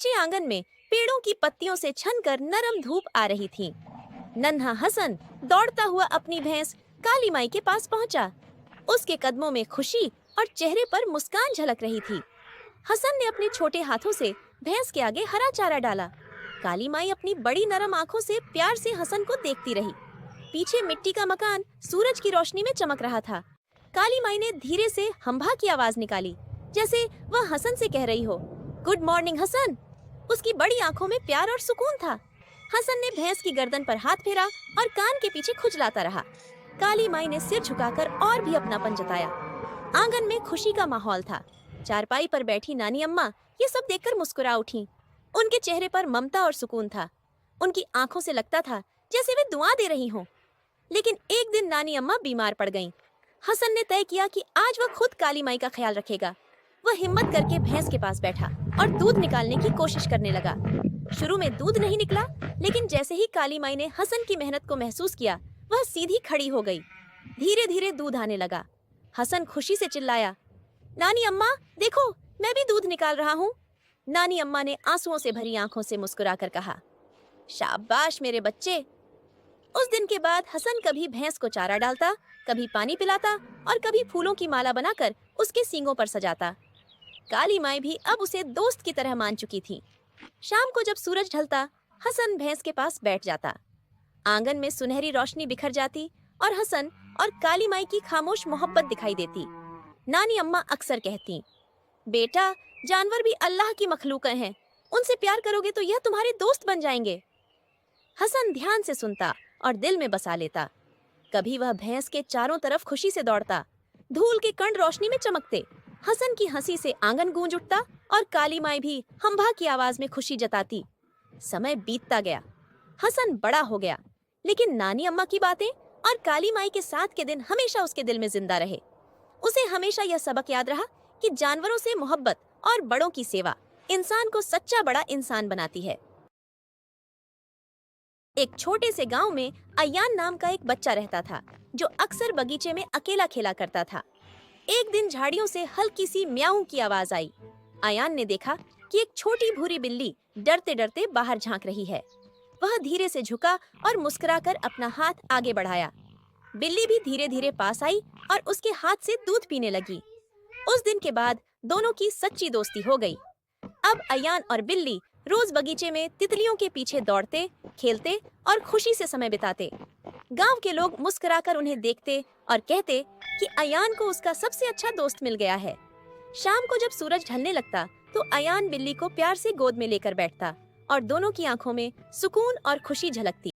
कच्चे आंगन में पेड़ों की पत्तियों से छनकर नरम धूप आ रही थी। नन्हा हसन दौड़ता हुआ अपनी भैंस काली माई के पास पहुंचा। उसके कदमों में खुशी और चेहरे पर मुस्कान झलक रही थी। हसन ने अपने छोटे हाथों से भैंस के आगे हरा चारा डाला। काली माई अपनी बड़ी नरम आंखों से प्यार से हसन को देखती रही। पीछे मिट्टी का मकान सूरज की रोशनी में चमक रहा था। काली माई ने धीरे से हम्भा की आवाज निकाली, जैसे वह हसन से कह रही हो, गुड मॉर्निंग हसन। उसकी बड़ी आंखों में प्यार और सुकून था। हसन ने भैंस की गर्दन पर हाथ फेरा और कान के पीछे खुजलाता रहा। काली माई ने सिर झुकाकर और भी अपनापन जताया। आंगन में खुशी का माहौल था। चारपाई पर बैठी नानी अम्मा ये सब देखकर मुस्कुरा उठी। उनके चेहरे पर ममता और सुकून था। उनकी आंखों से लगता था जैसे वे दुआ दे रही हों। लेकिन एक दिन नानी अम्मा बीमार पड़ गईं। हसन ने तय किया कि आज वह खुद काली माई का ख्याल रखेगा। वह हिम्मत करके भैंस के पास बैठा और दूध निकालने की कोशिश करने लगा। शुरू में दूध नहीं निकला, लेकिन जैसे ही काली माई ने हसन की मेहनत को महसूस किया, वह सीधी खड़ी हो गई। धीरे धीरे दूध आने लगा। हसन खुशी से चिल्लाया, नानी अम्मा देखो, मैं भी दूध निकाल रहा हूँ। नानी अम्मा ने आंसुओं से भरी आंखों से मुस्कुराकर कहा, शाबाश मेरे बच्चे। उस दिन के बाद हसन कभी भैंस को चारा डालता, कभी पानी पिलाता और कभी फूलों की माला बनाकर उसके सींगों पर सजाता। काली माई भी अब उसे दोस्त की तरह मान चुकी थी। शाम को जब सूरज ढलता, हसन भैंस के पास बैठ जाता। आंगन में सुनहरी रोशनी बिखर जाती और हसन और काली माई की खामोश मोहब्बत दिखाई देती। नानी अम्मा अक्सर कहती, बेटा जानवर भी अल्लाह की मखलूक़ें हैं, उनसे प्यार करोगे तो यह तुम्हारे दोस्त बन जाएंगे। हसन ध्यान से सुनता और दिल में बसा लेता। कभी वह भैंस के चारों तरफ खुशी से दौड़ता। धूल के कण रोशनी में चमकते। हसन की हंसी से आंगन गूंज उठता और काली माई भी हम्भा की आवाज में खुशी जताती। समय बीतता गया। हसन बड़ा हो गया, लेकिन नानी अम्मा की बातें और काली माई के साथ के दिन हमेशा उसके दिल में जिंदा रहे। उसे हमेशा यह सबक याद रहा कि जानवरों से मोहब्बत और बड़ों की सेवा इंसान को सच्चा बड़ा इंसान बनाती है। एक छोटे से गांव में अयान नाम का एक बच्चा रहता था, जो अक्सर बगीचे में अकेला खेला करता था। एक दिन झाड़ियों से हल्की सी म्याऊं की आवाज आई। अयान ने देखा कि एक छोटी भूरी बिल्ली डरते डरते बाहर झांक रही है। वह धीरे से झुका और मुस्कुराकर अपना हाथ आगे बढ़ाया। बिल्ली भी धीरे धीरे पास आई और उसके हाथ से दूध पीने लगी। उस दिन के बाद दोनों की सच्ची दोस्ती हो गई। अब अयान और बिल्ली रोज बगीचे में तितलियों के पीछे दौड़ते, खेलते और खुशी से समय बिताते। गांव के लोग मुस्कुराकर उन्हें देखते और कहते कि अयान को उसका सबसे अच्छा दोस्त मिल गया है। शाम को जब सूरज ढलने लगता, तो अयान बिल्ली को प्यार से गोद में लेकर बैठता और दोनों की आंखों में सुकून और खुशी झलकती।